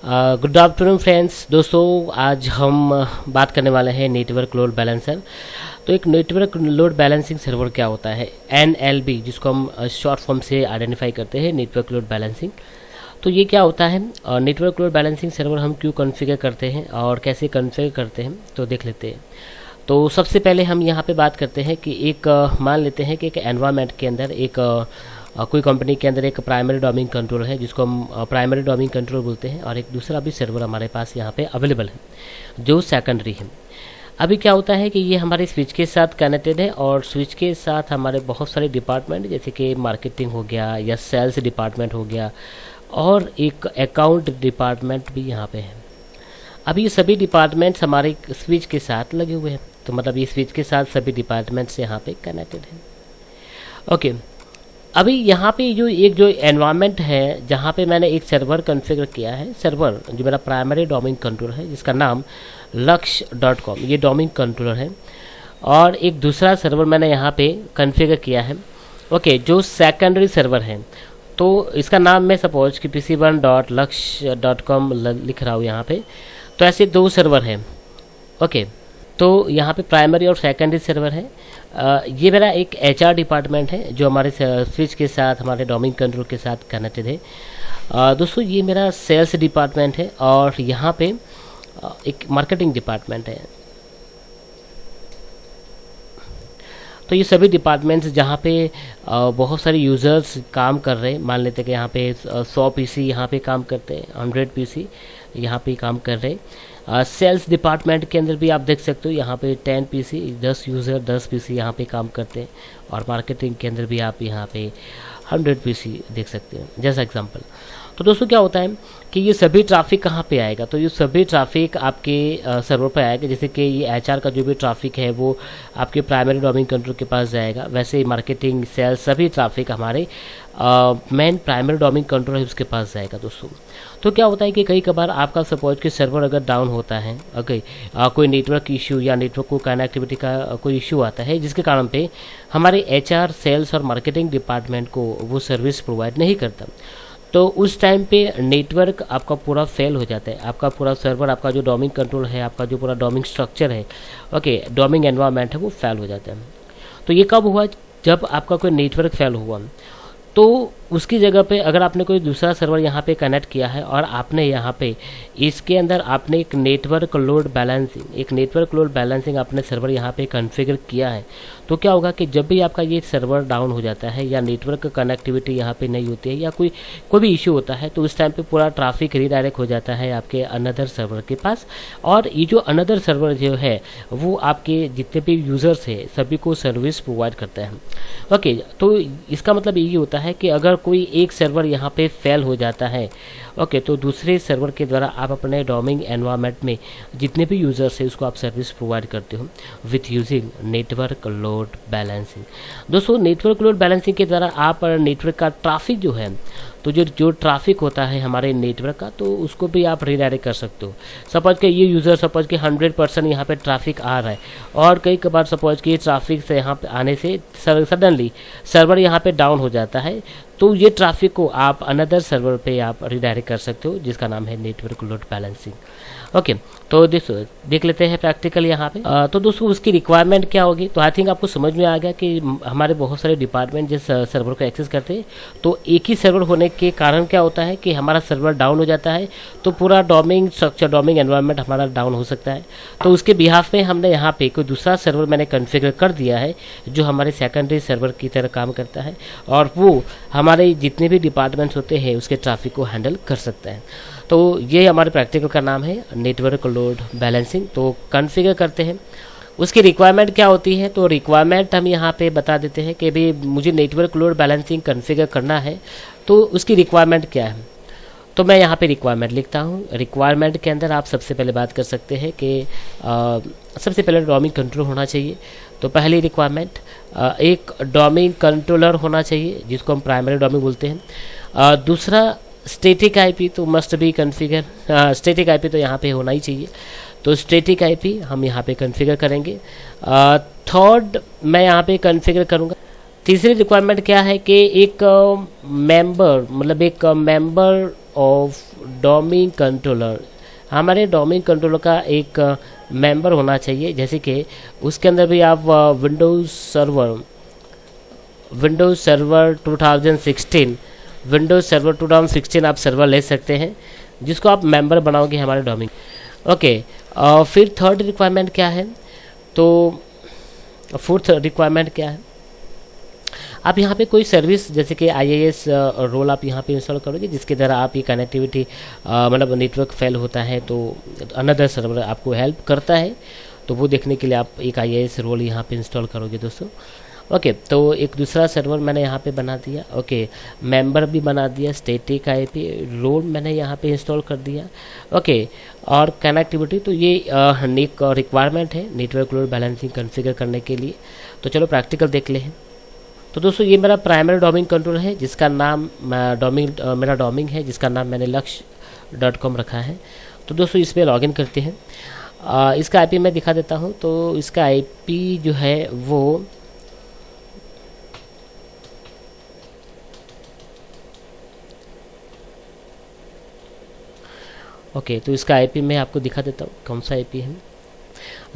Good afternoon friends. दोस्तों, आज हम बात करने वाले हैं नेटवर्क लोड बैलेंसर। तो एक नेटवर्क लोड बैलेंसिंग सर्वर क्या होता है, NLB, जिसको हम शॉर्ट फॉर्म से आइडेंटिफाई करते हैं, नेटवर्क लोड बैलेंसिंग। तो ये क्या होता है, नेटवर्क लोड बैलेंसिंग सर्वर हम क्यों कॉन्फ़िगर करते हैं और कैसे कॉन्फ़िगर करते हैं, तो देख लेते हैं। तो सबसे पहले हम यहाँ पे बात करते हैं कि एक मान लेते हैं कि एक एनवायरनमेंट के अंदर एक कोई कंपनी के अंदर एक प्राइमरी डोमेन कंट्रोलर है, जिसको हम प्राइमरी डोमेन कंट्रोलर बोलते हैं, और एक दूसरा भी सर्वर हमारे पास यहाँ पे अवेलेबल है जो सेकेंडरी है। अभी क्या होता है कि ये हमारे स्विच के साथ कनेक्टेड है और स्विच के साथ हमारे बहुत सारे डिपार्टमेंट, जैसे कि मार्केटिंग हो गया या सेल्स डिपार्टमेंट हो गया और एक अकाउंट डिपार्टमेंट भी यहाँ पे है। अब ये सभी डिपार्टमेंट्स हमारे स्विच के साथ लगे हुए हैं, तो मतलब ये स्विच के साथ सभी डिपार्टमेंट्स यहाँ पे कनेक्टेड हैं। ओके, अभी यहाँ पे जो एनवायरनमेंट है जहाँ पे मैंने एक सर्वर कॉन्फ़िगर किया है, सर्वर जो मेरा प्राइमरी डोमेन कंट्रोलर है जिसका नाम लक्ष्य.com, ये डोमेन कंट्रोलर है, और एक दूसरा सर्वर मैंने यहाँ पे कॉन्फ़िगर किया है, ओके, जो सेकेंडरी सर्वर है। तो इसका नाम मैं सपोज कि pc1.lakshya.com लिख रहा हूँ यहाँ पे। तो ऐसे दो सर्वर हैं, ओके। तो यहाँ पे प्राइमरी और सेकेंडरी सर्वर है। ये मेरा एक HR डिपार्टमेंट है जो हमारे स्विच के साथ, हमारे डोमेन कंट्रोल के साथ कनेक्टेड है। दोस्तों, ये मेरा सेल्स डिपार्टमेंट है और यहाँ पे एक मार्केटिंग डिपार्टमेंट है। तो ये सभी डिपार्टमेंट्स जहाँ पे बहुत सारे यूज़र्स काम कर रहे हैं, मान लेते हैं कि यहाँ पे 100 PC यहाँ पे काम करते हैं, 100 PC यहाँ पे काम कर रहे हैं। सेल्स डिपार्टमेंट के अंदर भी आप देख सकते हो, यहाँ पे 10 PC, 10 यूज़र 10 PC यहाँ पे काम करते हैं, और मार्केटिंग के अंदर भी आप यहाँ पे 100 PC देख सकते हैं जैसा एग्जांपल। तो दोस्तों, क्या होता है कि ये सभी ट्रैफिक कहाँ पे आएगा, तो ये सभी ट्रैफिक आपके सर्वर पे आएगा। जैसे कि ये HR का जो भी ट्रैफिक है वो आपके प्राइमरी डोमेन कंट्रोल के पास जाएगा, वैसे ही मार्केटिंग, सेल्स, सभी ट्रैफिक हमारे मेन प्राइमरी डोमेन कंट्रोल है उसके पास जाएगा दोस्तों। तो क्या होता है कि कई कबार आपका सपोज कि सर्वर अगर डाउन होता है, ओके, कोई नेटवर्क इशू या नेटवर्क को कनेक्टिविटी का कोई इशू आता है, जिसके कारण पे हमारे HR, सेल्स और मार्केटिंग डिपार्टमेंट को वो सर्विस प्रोवाइड नहीं करता। तो उस टाइम पे नेटवर्क आपका पूरा फेल हो जाता है, आपका पूरा सर्वर, आपका जो डोमेन कंट्रोल है, आपका जो पूरा डोमेन स्ट्रक्चर है, ओके, डोमेन एनवायरनमेंट है, वो फेल हो जाता है। तो ये कब हुआ, जब आपका कोई नेटवर्क फेल हुआ, तो उसकी जगह पे अगर आपने कोई दूसरा सर्वर यहाँ पे कनेक्ट किया है और आपने यहाँ पे इसके अंदर आपने एक नेटवर्क लोड बैलेंसिंग आपने सर्वर यहाँ पे कॉन्फ़िगर किया है, तो क्या होगा कि जब भी आपका ये सर्वर डाउन हो जाता है या नेटवर्क कनेक्टिविटी यहाँ पे नहीं होती है या कोई भी इशू होता है, तो उस टाइम पे पूरा ट्रैफिक रीडायरेक्ट हो जाता है आपके अनदर सर्वर के पास, और ये जो अनदर सर्वर जो है वो आपके जितने भी यूज़र्स है सभी को सर्विस प्रोवाइड करता है, ओके। तो इसका मतलब यही होता है कि अगर कोई एक सर्वर यहाँ पे फेल हो जाता है, ओके, तो दूसरे सर्वर के द्वारा आप अपने डोमेन एनवायरनमेंट में जितने भी यूज़र्स है उसको आप सर्विस प्रोवाइड करते हो with using network load balancing. दोस्तों, नेटवर्क लोड बैलेंसिंग के द्वारा आप नेटवर्क का ट्रैफिक जो है, तो जो ट्रैफिक होता है हमारे नेटवर्क का, तो उसको भी आप रीडायरेक्ट कर सकते हो। सपोज कि ये यूज़र, सपोज कि 100% यहाँ पे ट्रैफिक आ रहा है, और कई कबार सपोज कि ट्रैफिक से यहाँ पे आने से सडनली सर्वर यहाँ पे डाउन हो जाता है, तो ये ट्रैफिक को आप अनदर सर्वर पे आप रीडायरेक्ट कर सकते हो, जिसका नाम है नेटवर्क लोड बैलेंसिंग, ओके। तो देख लेते हैं प्रैक्टिकल यहाँ पे। तो दोस्तों, उसकी रिक्वायरमेंट क्या होगी, तो आई थिंक आपको समझ में आ गया कि हमारे बहुत सारे डिपार्टमेंट जिस सर्वर को एक्सेस करते हैं, तो एक ही सर्वर होने के कारण क्या होता है कि हमारा सर्वर डाउन हो जाता है, तो पूरा डोमेन स्ट्रक्चर, डोमेन एनवायरनमेंट हमारा डाउन हो सकता है। तो उसके बिहाफ में हमने यहाँ पे कोई दूसरा सर्वर मैंने कॉन्फ़िगर कर दिया है जो हमारे सेकेंडरी सर्वर की तरह काम करता है, और वो हमारे जितने भी डिपार्टमेंट्स होते हैं उसके ट्रैफिक को हैंडल कर सकता है। तो ये हमारे प्रैक्टिकल का नाम है नेटवर्क लोड बैलेंसिंग। तो कॉन्फ़िगर करते हैं, उसकी रिक्वायरमेंट क्या होती है, तो रिक्वायरमेंट हम यहाँ पे बता देते हैं कि भाई मुझे नेटवर्क लोड बैलेंसिंग कॉन्फ़िगर करना है, तो उसकी रिक्वायरमेंट क्या है। तो मैं यहाँ पे रिक्वायरमेंट लिखता हूँ। रिक्वायरमेंट के अंदर आप सबसे पहले बात कर सकते हैं कि सबसे पहले डोमेन कंट्रोल होना चाहिए। तो पहली रिक्वायरमेंट, एक डोमेन कंट्रोलर होना चाहिए जिसको हम प्राइमरी डोमेन बोलते हैं। दूसरा, स्टैटिक आईपी तो must be configure, static IP तो यहाँ पे होना ही चाहिए, तो स्टैटिक आईपी हम यहाँ पे कॉन्फ़िगर करेंगे। थर्ड, मैं यहाँ पे कॉन्फ़िगर करूँगा। तीसरी रिक्वायरमेंट क्या है कि एक मेंबर, मतलब एक मेंबर ऑफ डोमेन कंट्रोलर, हमारे डोमेन कंट्रोलर का एक मेंबर होना चाहिए, जैसे कि उसके अंदर भी आप विंडोज़ सर्वर 2016 आप सर्वर ले सकते हैं, जिसको आप मेंबर बनाओगे हमारे डोमेन। ओके, फिर थर्ड रिक्वायरमेंट क्या है, तो फोर्थ रिक्वायरमेंट क्या है, आप यहाँ पे कोई सर्विस जैसे कि IIS रोल आप यहाँ पे इंस्टॉल करोगे, जिसके द्वारा आप ये कनेक्टिविटी मतलब नेटवर्क फेल होता है तो अनदर सर्वर आपको हेल्प करता है, तो वो देखने के लिए आप एक IIS रोल यहाँ पे इंस्टॉल करोगे दोस्तों। ओके, तो एक दूसरा सर्वर मैंने यहाँ पे बना दिया। ओके, मेंबर भी बना दिया, स्टैटिक IP रोल मैंने यहाँ पे इंस्टॉल कर दिया। ओके, और कनेक्टिविटी, तो ये रिक्वायरमेंट है नेटवर्क लोड बैलेंसिंग कॉन्फ़िगर करने के लिए। तो चलो प्रैक्टिकल देख ले हैं। तो दोस्तों ये मेरा प्राइमरी डोमेन कंट्रोल है, जिसका नाम मेरा डोमेन है, जिसका नाम मैंने लक्ष्य.com रखा है। तो दोस्तों इस पर लॉगिन करते हैं। इसका IP मैं दिखा देता हूँ। तो इसका IP जो है वो ओके, तो इसका IP मैं आपको दिखा देता हूँ कौन सा IP है,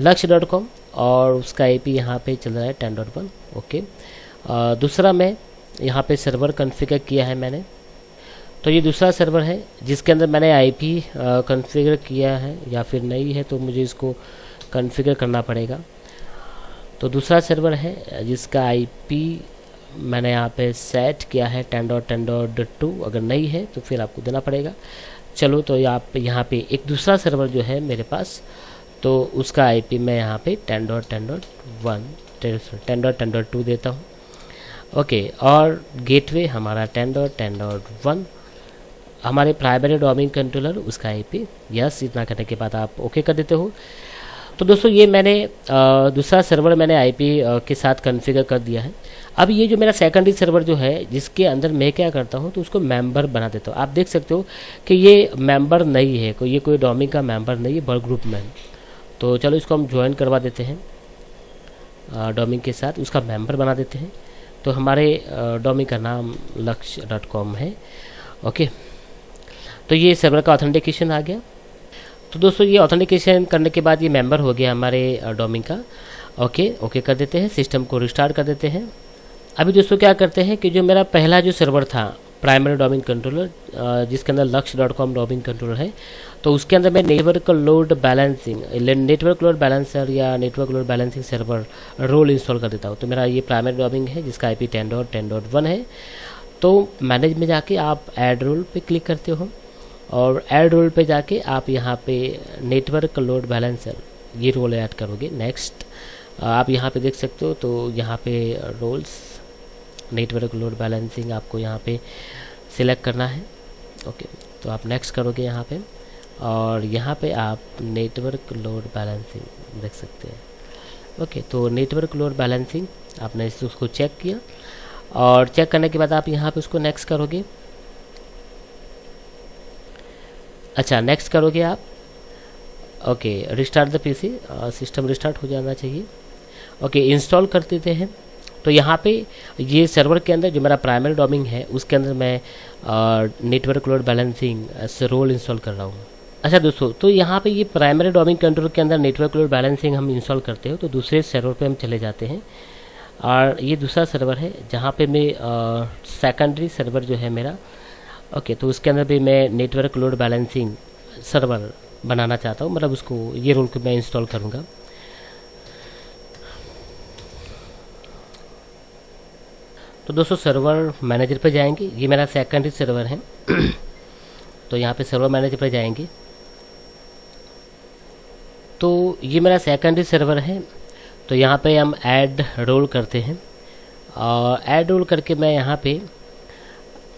लक्ष्य.com, और उसका IP यहाँ पे चल रहा है 10.1। ओके, दूसरा मैं यहाँ पे सर्वर कॉन्फ़िगर किया है मैंने, तो ये दूसरा सर्वर है जिसके अंदर मैंने IP कॉन्फ़िगर किया है, या फिर नहीं है तो मुझे इसको कॉन्फ़िगर करना पड़ेगा। तो दूसरा सर्वर है जिसका IP मैंने यहाँ पे सेट किया है 10.10.2, अगर नहीं है तो फिर आपको देना पड़ेगा। चलो, तो आप यहाँ पे एक दूसरा सर्वर जो है मेरे पास, तो उसका IP मैं यहाँ पे 10.10.2 देता हूँ। ओके, और गेटवे हमारा 10.10.1, हमारे प्राइमरी डोमेन कंट्रोलर उसका IP, यस, इतना करने के बाद आप ओके कर देते हो। तो दोस्तों ये मैंने दूसरा सर्वर मैंने IP के साथ कॉन्फ़िगर कर दिया है। अब ये जो मेरा सेकेंडरी सर्वर जो है, जिसके अंदर मैं क्या करता हूँ, तो उसको मेंबर बना देता हूँ। आप देख सकते हो कि ये मेंबर नहीं है, ये कोई डोमेन का मेंबर नहीं है, वर्क ग्रुप में। तो चलो इसको हम ज्वाइन करवा देते हैं डोमेन के साथ, उसका मेंबर बना देते हैं। तो हमारे डोमेन का नाम लक्ष्य.com है। ओके, तो ये सर्वर का ऑथेंटिकेशन आ गया। तो दोस्तों ये ऑथेंटिकेशन करने के बाद ये मेंबर हो गया हमारे डोमेन का। ओके कर देते हैं, सिस्टम को रिस्टार्ट कर देते हैं। अभी दोस्तों क्या करते हैं कि जो मेरा पहला जो सर्वर था प्राइमरी डोमेन कंट्रोलर, जिसके अंदर लक्ष्य.com डोमेन कंट्रोलर है, तो उसके अंदर मैं नेटवर्क लोड बैलेंसिंग या network load balancing server role install कर देता हूँ। तो मेरा ये प्राइमरी डोमेन है जिसका IP 10.10.1 है। तो मैनेज में जाके आप ऐड रोल पे क्लिक करते हो, और ऐड रोल पे जाके आप यहाँ पे नेटवर्क लोड बैलेंसर ये रोल ऐड करोगे। नेक्स्ट आप यहाँ पे देख सकते हो, तो यहाँ पे रोल्स नेटवर्क लोड बैलेंसिंग आपको यहाँ पे सिलेक्ट करना है। ओके, तो आप नेक्स्ट करोगे यहाँ पे, और यहाँ पे आप नेटवर्क लोड बैलेंसिंग देख सकते हैं। ओके, तो नेटवर्क लोड बैलेंसिंग आपने उसको चेक किया, और चेक करने के बाद आप यहाँ पे उसको नेक्स्ट करोगे। अच्छा, नेक्स्ट करोगे आप। Okay, restart the PC, system restart हो जाना चाहिए। ओके, इंस्टॉल कर देते हैं। तो यहाँ पे ये सर्वर के अंदर जो मेरा प्राइमरी डोमेन है, उसके अंदर मैं network load balancing role install कर रहा हूँ। अच्छा दोस्तों, तो यहाँ पे ये प्राइमरी डोमेन कंट्रोलर के अंदर नेटवर्क लोड बैलेंसिंग हम इंस्टॉल करते हो, तो दूसरे सर्वर पे हम चले जाते हैं, और ये दूसरा सर्वर है जहाँ पे मैं सेकेंडरी सर्वर जो है मेरा। ओके, तो उसके अंदर भी मैं नेटवर्क लोड बैलेंसिंग सर्वर बनाना चाहता हूँ, मतलब उसको ये रोल को मैं इंस्टॉल करूँगा। तो दोस्तों सर्वर मैनेजर पे जाएंगे, ये मेरा सेकेंडरी सर्वर है। तो यहाँ पे सर्वर मैनेजर पे जाएंगे, तो ये मेरा सेकेंडरी सर्वर है। तो यहाँ पे हम ऐड रोल करते हैं, और ऐड रोल करके मैं यहाँ पे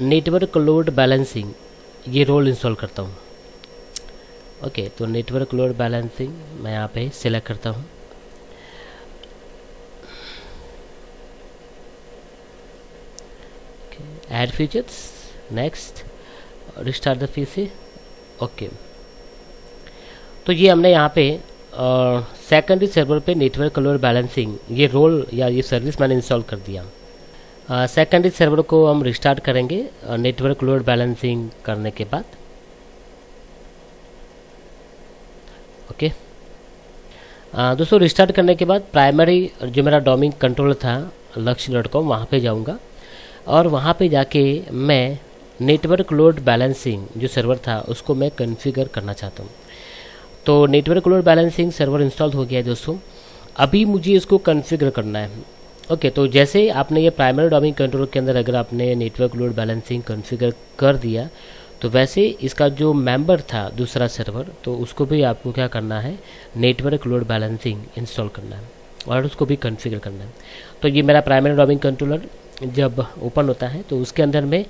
नेटवर्क लोड बैलेंसिंग ये रोल इंस्टॉल करता हूँ। ओके, तो नेटवर्क लोड बैलेंसिंग मैं यहाँ पे सिलेक्ट करता हूँ। Add features, next, restart the PC। Okay, तो ये हमने यहाँ पे सेकेंडरी सर्वर पे नेटवर्क लोड बैलेंसिंग ये रोल या ये सर्विस मैंने इंस्टॉल कर दिया। सेकेंडरी सर्वर को हम रिस्टार्ट करेंगे नेटवर्क लोड बैलेंसिंग करने के बाद। ओके। दोस्तों रिस्टार्ट करने के बाद प्राइमरी जो मेरा डोमेन कंट्रोलर था Lakshya.com वहाँ पे जाऊँगा और वहाँ पे जाके मैं नेटवर्क लोड बैलेंसिंग जो सर्वर था उसको मैं कॉन्फ़िगर करना चाहता हूँ। तो network load balancing server install हो गया है दोस्तों, अभी मुझे इसको कॉन्फ़िगर करना है। ओके, तो जैसे आपने ये प्राइमरी डोमेन कंट्रोलर के अंदर अगर आपने नेटवर्क लोड बैलेंसिंग कॉन्फ़िगर कर दिया तो वैसे इसका जो मेंबर था दूसरा सर्वर, तो उसको भी आपको क्या करना है, नेटवर्क लोड बैलेंसिंग इंस्टॉल करना है और उसको भी कॉन्फ़िगर करना है। तो ये मेरा प्राइमरी डोमेन कंट्रोलर जब ओपन होता है तो उसके अंदर मैं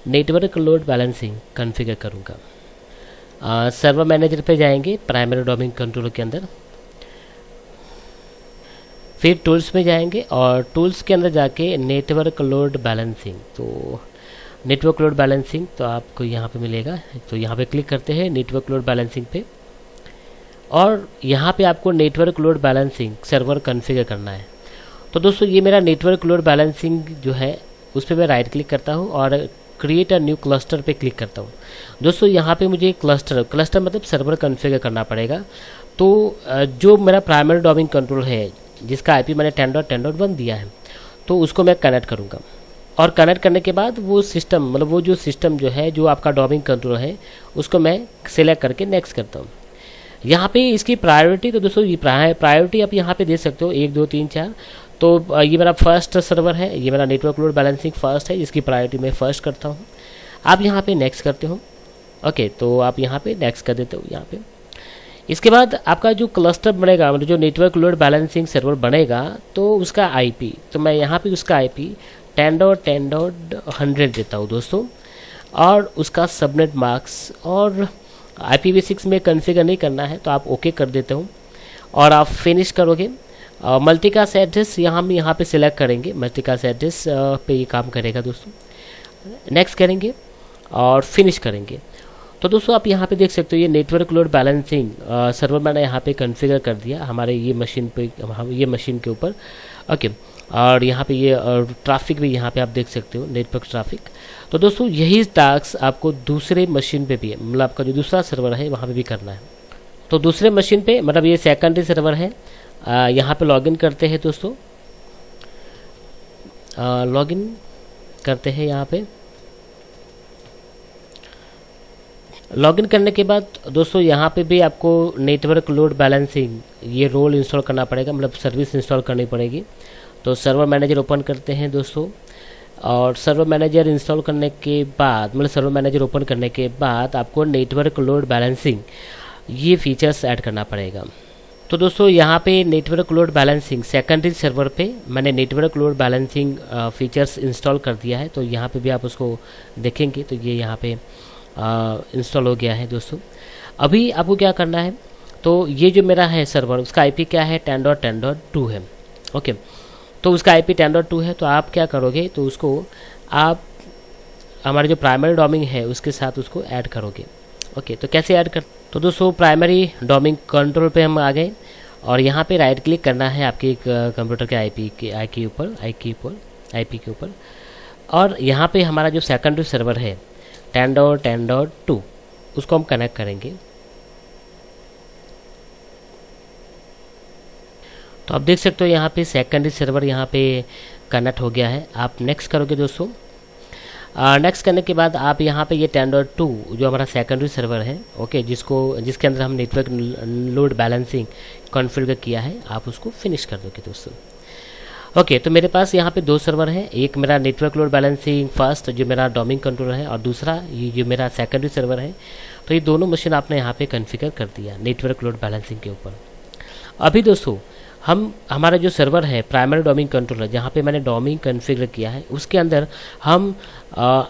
नेटवर्क लोड बैलेंसिंग कॉन्फ़िगर करूँगा। सर्वर मैनेजर पे जाएंगे प्राइमरी डोमेन कंट्रोलर के अंदर, फिर टूल्स में जाएंगे और टूल्स के अंदर जाके नेटवर्क लोड बैलेंसिंग, तो नेटवर्क लोड बैलेंसिंग तो आपको यहाँ पे मिलेगा। तो यहाँ पे क्लिक करते हैं नेटवर्क लोड बैलेंसिंग पे और यहाँ पे आपको network load balancing server configure करना है। तो दोस्तों ये मेरा नेटवर्क लोड बैलेंसिंग जो है उस पर मैं राइट क्लिक करता हूँ और क्रिएट अ न्यू क्लस्टर पे क्लिक करता हूँ। दोस्तों यहाँ पे मुझे क्लस्टर मतलब सर्वर कॉन्फ़िगर करना पड़ेगा। तो जो मेरा प्राइमरी डोमेन कंट्रोल है जिसका आईपी मैंने 10.10.1 दिया है तो उसको मैं कनेक्ट करूँगा और कनेक्ट करने के बाद वो सिस्टम मतलब वो जो सिस्टम जो है जो आपका डोमेन कंट्रोल है उसको मैं सिलेक्ट करके नेक्स्ट करता हूँ। यहाँ पे इसकी प्रायोरिटी, तो दोस्तों ये प्रायोरिटी आप यहाँ पे दे सकते हो 1 2 3 4। तो ये मेरा फर्स्ट सर्वर है, ये मेरा नेटवर्क लोड बैलेंसिंग फर्स्ट है, इसकी प्रायोरिटी मैं फर्स्ट करता हूँ। आप यहाँ पे नेक्स्ट करते हो। ओके, तो आप यहाँ पे नेक्स्ट कर देते हो यहाँ पे। इसके बाद आपका जो क्लस्टर बनेगा मतलब जो नेटवर्क लोड बैलेंसिंग सर्वर बनेगा तो उसका आईपी, तो मैं यहाँ पे उसका आईपी 10.10.100 देता हूँ दोस्तों और उसका सबनेट मार्क्स और IPv6 में कॉन्फ़िगर नहीं करना है तो आप ओके कर देते हो और आप फिनिश करोगे। मल्टीकास्ट एड्रेस यहाँ पे सिलेक्ट करेंगे, मल्टीकास्ट एड्रेस पे ये काम करेगा दोस्तों। नेक्स्ट करेंगे और फिनिश करेंगे। तो दोस्तों आप यहाँ पे देख सकते हो ये नेटवर्क लोड बैलेंसिंग सर्वर मैंने यहाँ पे कॉन्फ़िगर कर दिया हमारे ये मशीन के ऊपर। ओके, और यहाँ पे ये ट्रैफिक भी यहाँ पे आप देख सकते हो, नेटवर्क ट्रैफिक। तो दोस्तों यही टास्क आपको दूसरे मशीन पे भी मतलब आपका जो दूसरा सर्वर है वहाँ पे भी करना है। तो दूसरे मशीन पे मतलब ये सेकेंडरी सर्वर है, यहाँ पे लॉगिन करते हैं दोस्तों, लॉगिन करते हैं। यहाँ पे लॉगिन करने के बाद दोस्तों यहाँ पे भी आपको नेटवर्क लोड बैलेंसिंग ये रोल इंस्टॉल करना पड़ेगा, मतलब सर्विस इंस्टॉल करनी पड़ेगी। तो सर्वर मैनेजर ओपन करते हैं दोस्तों और सर्वर मैनेजर इंस्टॉल करने के बाद मतलब सर्वर मैनेजर ओपन करने के बाद आपको नेटवर्क लोड बैलेंसिंग ये फीचर्स ऐड करना पड़ेगा। तो दोस्तों यहाँ पे network load balancing secondary server पे मैंने network load balancing features install कर दिया है। तो यहाँ पे भी आप उसको देखेंगे तो ये यहाँ पे इंस्टॉल हो गया है दोस्तों। अभी आपको क्या करना है, तो ये जो मेरा है सर्वर उसका आईपी क्या है 10.10.2 है। ओके, तो उसका आईपी 10.2 है। तो आप क्या करोगे, तो उसको आप हमारे जो प्राइमरी डोमेन है उसके साथ उसको ऐड करोगे। ओके, तो कैसे ऐड कर, तो दोस्तों प्राइमरी डोमेन कंट्रोल पे हम आ गए और यहाँ पे राइट क्लिक करना है आपके कंप्यूटर के आईपी के ऊपर और यहाँ पे हमारा जो सेकेंडरी सर्वर है 10.10.2 उसको हम कनेक्ट करेंगे। तो आप देख सकते हो यहाँ पे सेकेंडरी सर्वर यहाँ पे कनेक्ट हो गया है। आप नेक्स्ट करोगे दोस्तों। नेक्स्ट करने के बाद आप यहाँ पे ये 10.2 जो हमारा सेकेंडरी सर्वर है, ओके, जिसके अंदर हम नेटवर्क लोड बैलेंसिंग कॉन्फ़िगर किया है, आप उसको फिनिश कर दोगे दोस्तों। ओके, तो मेरे पास यहाँ पे 2 सर्वर है, एक मेरा नेटवर्क लोड बैलेंसिंग फर्स्ट जो मेरा डोमेन कंट्रोलर है और दूसरा ये जो मेरा सेकेंडरी सर्वर है। तो ये दोनों मशीन आपने यहाँ पे कॉन्फ़िगर कर दिया नेटवर्क लोड बैलेंसिंग के ऊपर। अभी दोस्तों हमारा जो सर्वर है प्राइमरी डोमेन कंट्रोलर जहाँ पे मैंने डोमेन कॉन्फ़िगर किया है उसके अंदर हम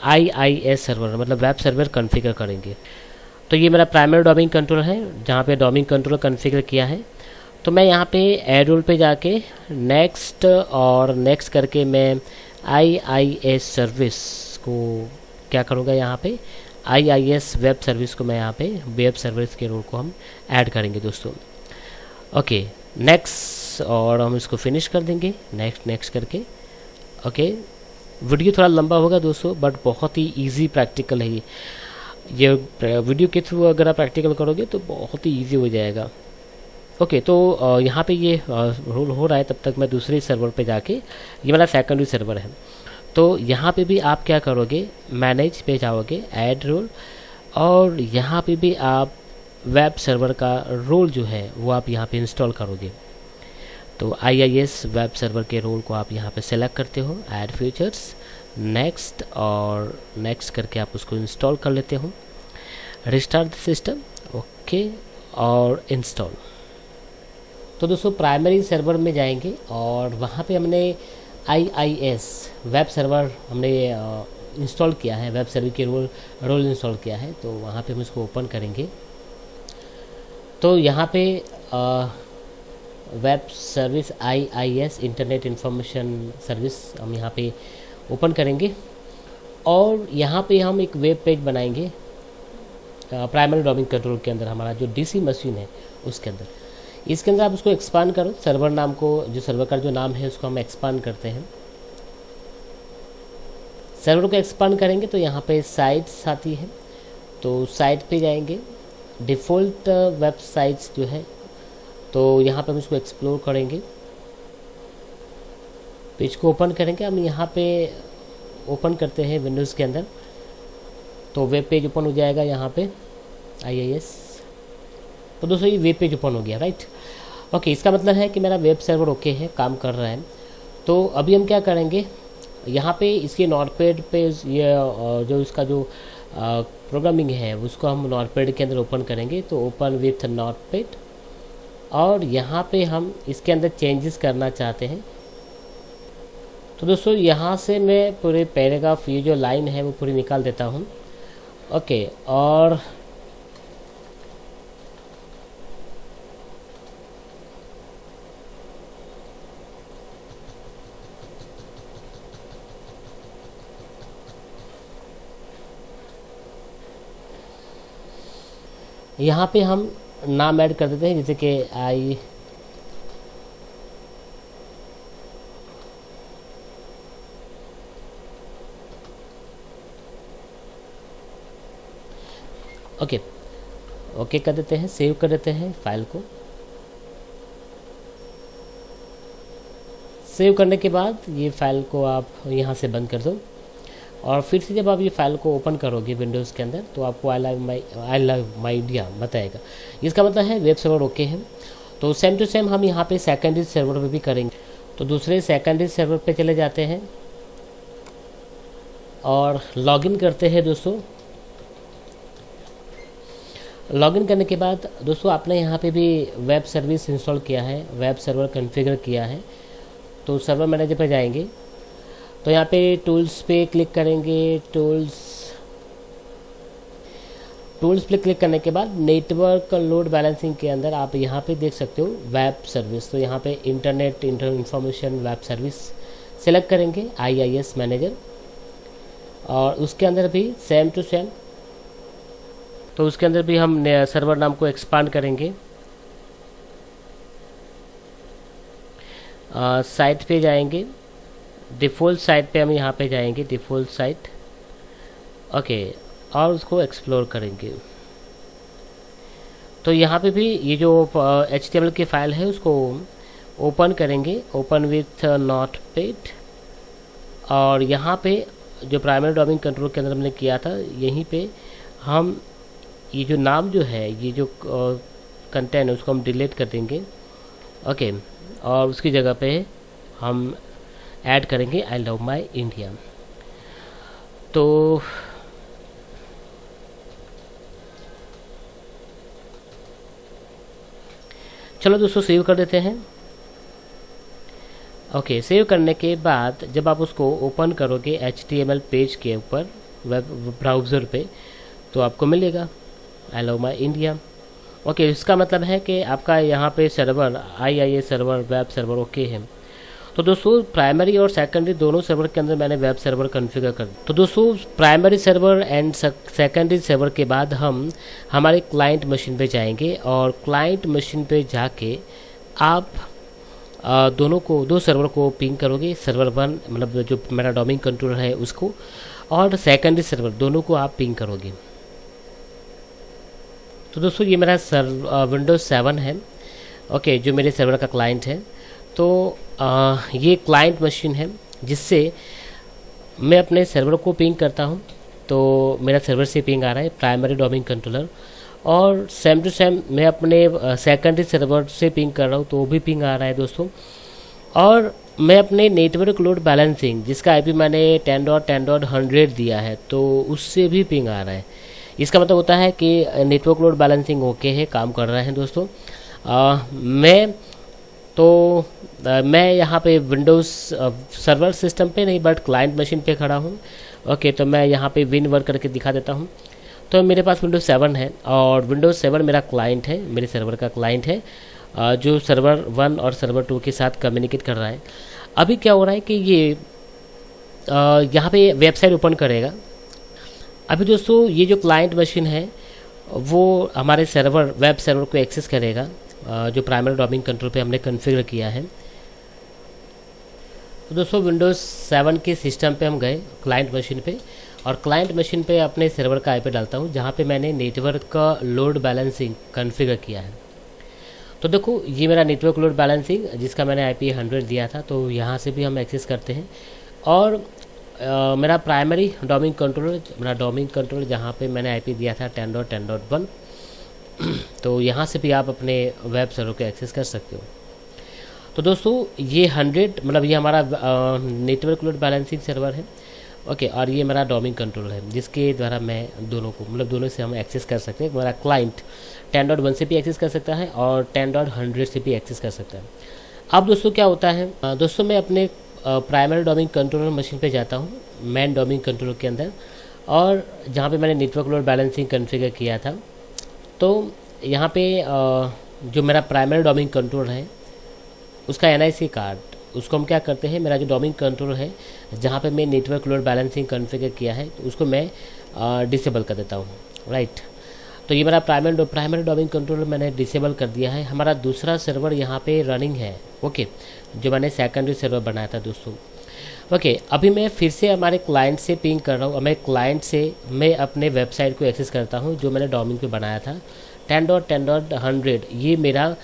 IIS सर्वर मतलब वेब सर्वर कॉन्फ़िगर करेंगे। तो ये मेरा प्राइमरी डोमेन कंट्रोलर है जहाँ पे डोमेन कंट्रोलर कॉन्फ़िगर किया है। तो मैं यहाँ पे ऐड रोल पे जाके नेक्स्ट और नेक्स्ट करके मैं IIS सर्विस को क्या करूँगा, यहाँ पे IIS वेब सर्विस को मैं यहाँ पे वेब सर्विस के रोल को हम ऐड करेंगे दोस्तों। ओके, नेक्स्ट और हम इसको फिनिश कर देंगे नेक्स्ट करके। ओके, वीडियो थोड़ा लंबा होगा दोस्तों बट बहुत ही इजी प्रैक्टिकल है ये वीडियो के थ्रू अगर आप प्रैक्टिकल करोगे तो बहुत ही इजी हो जाएगा। ओके, तो यहाँ पे ये रोल हो रहा है, तब तक मैं दूसरे सर्वर पे जाके, ये मेरा सेकेंडरी सर्वर है, तो यहाँ पे भी आप क्या करोगे, मैनेज पे जाओगे, ऐड रोल, और यहाँ पे भी आप वेब सर्वर का रोल जो है वो आप यहाँ पे इंस्टॉल करोगे। तो IIS वेब सर्वर के रोल को आप यहाँ पे सेलेक्ट करते हो, ऐड फीचर्स, नेक्स्ट, और नेक्स्ट करके आप उसको इंस्टॉल कर लेते हो, रिस्टार्ट द सिस्टम, ओके, और इंस्टॉल। तो दोस्तों प्राइमरी सर्वर में जाएंगे और वहाँ पे हमने IIS वेब सर्वर हमने इंस्टॉल किया है, वेब सर्वर के रोल इंस्टॉल किया है, तो वहाँ पे हम इसको ओपन करेंगे। तो यहाँ पे web service IIS internet information service हम यहाँ पे ओपन करेंगे, और यहाँ पे हम एक वेब पेज बनाएंगे प्राइमरी डोमेन कंट्रोल के अंदर, हमारा जो DC मशीन है उसके अंदर। इसके अंदर आप उसको एक्सपांड करो, सर्वर नाम को, जो सर्वर का जो नाम है उसको हम एक्सपांड करते हैं। सर्वर को एक्सपांड करेंगे तो यहाँ पे साइट्स आती है, तो साइट पे जाएंगे, डिफ़ॉल्ट वेबसाइट्स जो है, तो यहाँ पे हम इसको एक्सप्लोर करेंगे, पेज को ओपन करेंगे। हम यहाँ पे ओपन करते हैं विंडोज़ के अंदर, तो वेब पेज ओपन हो जाएगा यहाँ पे IIS। तो दोस्तों ये वेब पेज ओपन हो गया, राइट, ओके। इसका मतलब है कि मेरा वेब सर्वर ओके है, काम कर रहा है। तो अभी हम क्या करेंगे, यहाँ पे इसके नोटपैड पे ये जो इसका जो प्रोग्रामिंग है उसको हम नोटपैड के अंदर ओपन करेंगे, तो ओपन विथ नोटपैड, और यहाँ पे हम इसके अंदर चेंजेस करना चाहते हैं। तो दोस्तों यहाँ से मैं पूरे पैराग्राफ, ये जो लाइन है वो पूरी निकाल देता हूँ, ओके। और यहाँ पे हम नाम ऐड कर देते हैं, जैसे कि ओके कर देते हैं, सेव कर देते हैं फाइल को। सेव करने के बाद ये फाइल को आप यहाँ से बंद कर दो, और फिर से जब आप ये फाइल को ओपन करोगे विंडोज़ के अंदर, तो आपको आई लव माई इंडिया बताएगा। इसका मतलब है वेब सर्वर ओके है। तो सेम टू सेम हम यहाँ पे सेकेंडरी सर्वर पे भी करेंगे। तो दूसरे सेकेंडरी सर्वर पे चले जाते हैं और लॉगिन करते हैं दोस्तों। लॉगिन करने के बाद दोस्तों आपने यहाँ पे भी वेब सर्विस इंस्टॉल किया है, वेब सर्वर कॉन्फ़िगर किया है। तो सर्वर मैनेजर पे जाएंगे, तो यहाँ पे टूल्स पे क्लिक करेंगे, टूल्स पे क्लिक करने के बाद नेटवर्क लोड बैलेंसिंग के अंदर आप यहाँ पे देख सकते हो वेब सर्विस। तो यहाँ पे internet information web service select करेंगे, IIS मैनेजर, और उसके अंदर भी सेम टू सेम, तो उसके अंदर भी हम सर्वर नाम को एक्सपांड करेंगे। साइट पे जाएंगे, डिफ़ॉल्ट साइट पे हम यहाँ पे जाएंगे, डिफ़ॉल्ट साइट, ओके, और उसको एक्सप्लोर करेंगे। तो यहाँ पे भी ये जो HTML की फ़ाइल है उसको ओपन करेंगे, ओपन विथ नोटपैड, और यहाँ पे जो प्राइमरी डोमेन कंट्रोल के अंदर हमने किया था, यहीं पे हम ये जो नाम जो है, ये जो कंटेंट है उसको हम डिलीट कर देंगे, ओके, और उसकी जगह पे हम ऐड करेंगे आई लव माई इंडिया। तो चलो दोस्तों सेव कर देते हैं। ओके, सेव करने के बाद जब आप उसको ओपन करोगे HTML पेज के ऊपर वेब ब्राउज़र पे, तो आपको मिलेगा I love my India. Okay, इसका मतलब है कि आपका यहाँ पे server IIS server web server okay है। तो दोस्तों प्राइमरी और सेकेंडरी दोनों सर्वर के अंदर मैंने वेब सर्वर कॉन्फ़िगर कर दिया। तो दोस्तों primary server and secondary server के बाद हम हमारे क्लाइंट मशीन पे जाएंगे, और क्लाइंट मशीन पे जाके आप दो सर्वर को पिंग करोगे, सर्वर 1 मतलब जो मेरा डोमेन कंट्रोलर है उसको, और सेकेंडरी सर्वर दोनों को आप पिंग करोगे। तो दोस्तों ये मेरा विंडोज़ 7 है, ओके, जो मेरे सर्वर का क्लाइंट है। तो ये क्लाइंट मशीन है जिससे मैं अपने सर्वर को पिंग करता हूँ, तो मेरा सर्वर से पिंग आ रहा है प्राइमरी डोमेन कंट्रोलर, और सेम टू सेम मैं अपने सेकेंडरी सर्वर से पिंग कर रहा हूँ तो वो भी पिंग आ रहा है दोस्तों। और मैं अपने नेटवर्क लोड बैलेंसिंग जिसका आईपी मैंने 10.10.100 दिया है तो उससे भी पिंग आ रहा है। इसका मतलब होता है कि नेटवर्क लोड बैलेंसिंग ओके है, काम कर रहा है दोस्तों। मैं यहाँ पे विंडोज़ सर्वर सिस्टम पे नहीं बट क्लाइंट मशीन पे खड़ा हूँ। ओके, तो मैं यहाँ पे विन वर्क करके दिखा देता हूँ। तो मेरे पास विंडोज़ 7 है और विंडोज़ 7 मेरा क्लाइंट है, मेरे सर्वर का क्लाइंट है, जो सर्वर 1 और सर्वर 2 के साथ कम्युनिकेट कर रहा है। अभी क्या हो रहा है कि ये यहाँ पे वेबसाइट ओपन करेगा। अभी दोस्तों ये जो क्लाइंट मशीन है वो हमारे सर्वर वेब सर्वर को एक्सेस करेगा, जो प्राइमरी डोमेन कंट्रोल पे हमने कॉन्फ़िगर किया है। तो दोस्तों विंडोज़ 7 के सिस्टम पे हम गए क्लाइंट मशीन पे, और क्लाइंट मशीन पे अपने सर्वर का आईपी डालता हूँ जहाँ पे मैंने नेटवर्क का लोड बैलेंसिंग कॉन्फ़िगर किया है। तो देखो ये मेरा नेटवर्क लोड बैलेंसिंग जिसका मैंने आईपी 100 दिया था, तो यहाँ से भी हम एक्सेस करते हैं। और मेरा प्राइमरी डोमेन कंट्रोलर जहाँ पे मैंने आईपी दिया था 10.10.1, तो यहाँ से भी आप अपने वेब सर्वर को एक्सेस कर सकते हो। तो दोस्तों ये 100 मतलब ये हमारा नेटवर्क लोड बैलेंसिंग सर्वर है। ओके, और ये मेरा डोमेन कंट्रोल है जिसके द्वारा मैं दोनों को मतलब दोनों से हम एक्सेस कर सकते हैं। मेरा क्लाइंट 10.1 से भी एक्सेस कर सकता है और 10.100 से भी एक्सेस कर सकता है। अब दोस्तों क्या होता है, दोस्तों मैं अपने प्राइमरी डोमेन कंट्रोलर मशीन पे जाता हूँ, मेन डोमेन कंट्रोलर के अंदर, और जहाँ पे मैंने नेटवर्क लोड बैलेंसिंग कॉन्फ़िगर किया था। तो यहाँ पे जो मेरा प्राइमरी डोमेन कंट्रोलर है उसका NIC कार्ड, उसको हम क्या करते हैं, मेरा जो डोमेन कंट्रोलर है जहाँ पे मैं नेटवर्क लोड बैलेंसिंग कॉन्फ़िगर किया है तो उसको मैं डिसेबल कर देता हूँ, राइट। तो ये मेरा प्राइमरी डोमेन कंट्रोलर मैंने डिसेबल कर दिया है। हमारा दूसरा सर्वर यहाँ पे रनिंग है, ओके, जो मैंने सेकेंडरी सर्वर बनाया था दोस्तों। ओके, अभी मैं फिर से हमारे क्लाइंट से पिंग कर रहा हूँ। मैं क्लाइंट से मैं अपने वेबसाइट को एक्सेस करता हूँ जो मैंने डोमेन पे बनाया था 10.10.100। ये मेरा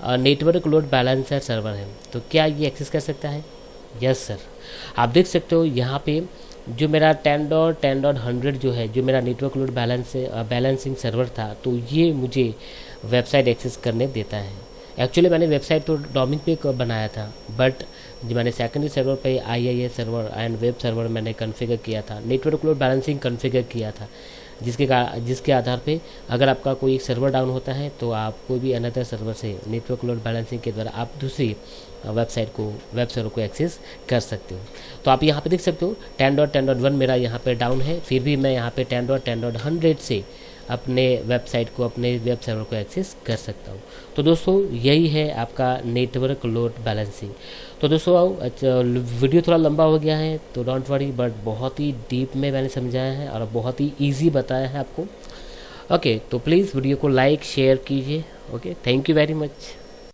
नेटवर्क लोड बैलेंसर सर्वर है, तो क्या ये एक्सेस कर सकता है? यस सर, आप देख सकते हो यहाँ पे जो मेरा 10.10.100 जो है, जो मेरा नेटवर्क लोड बैलेंसिंग सर्वर था, तो ये मुझे वेबसाइट एक्सेस करने देता है। एक्चुअली मैंने वेबसाइट तो डोमेन पे बनाया था, बट जो मैंने सेकेंडरी सर्वर पे IIS server and web server मैंने कॉन्फ़िगर किया था, नेटवर्क लोड बैलेंसिंग कॉन्फ़िगर किया था, जिसके आधार पे अगर आपका कोई सर्वर डाउन होता है तो आप कोई भी अनदर सर्वर से नेटवर्क लोड बैलेंसिंग के द्वारा आप दूसरी वेब सर्वर को एक्सेस कर सकते हो। तो आप यहाँ पे देख सकते हो 10.10.1 मेरा यहाँ पे डाउन है, फिर भी मैं यहाँ पे 10.10.100 से अपने वेबसाइट को, अपने वेब सर्वर को एक्सेस कर सकता हूँ। तो दोस्तों यही है आपका नेटवर्क लोड बैलेंसिंग। तो दोस्तों वीडियो थोड़ा लंबा हो गया है तो डोंट वरी, बट बहुत ही डीप में मैंने समझाया है और बहुत ही ईजी बताया है आपको। ओके, तो प्लीज़ वीडियो को लाइक शेयर कीजिए। Okay, thank you very much.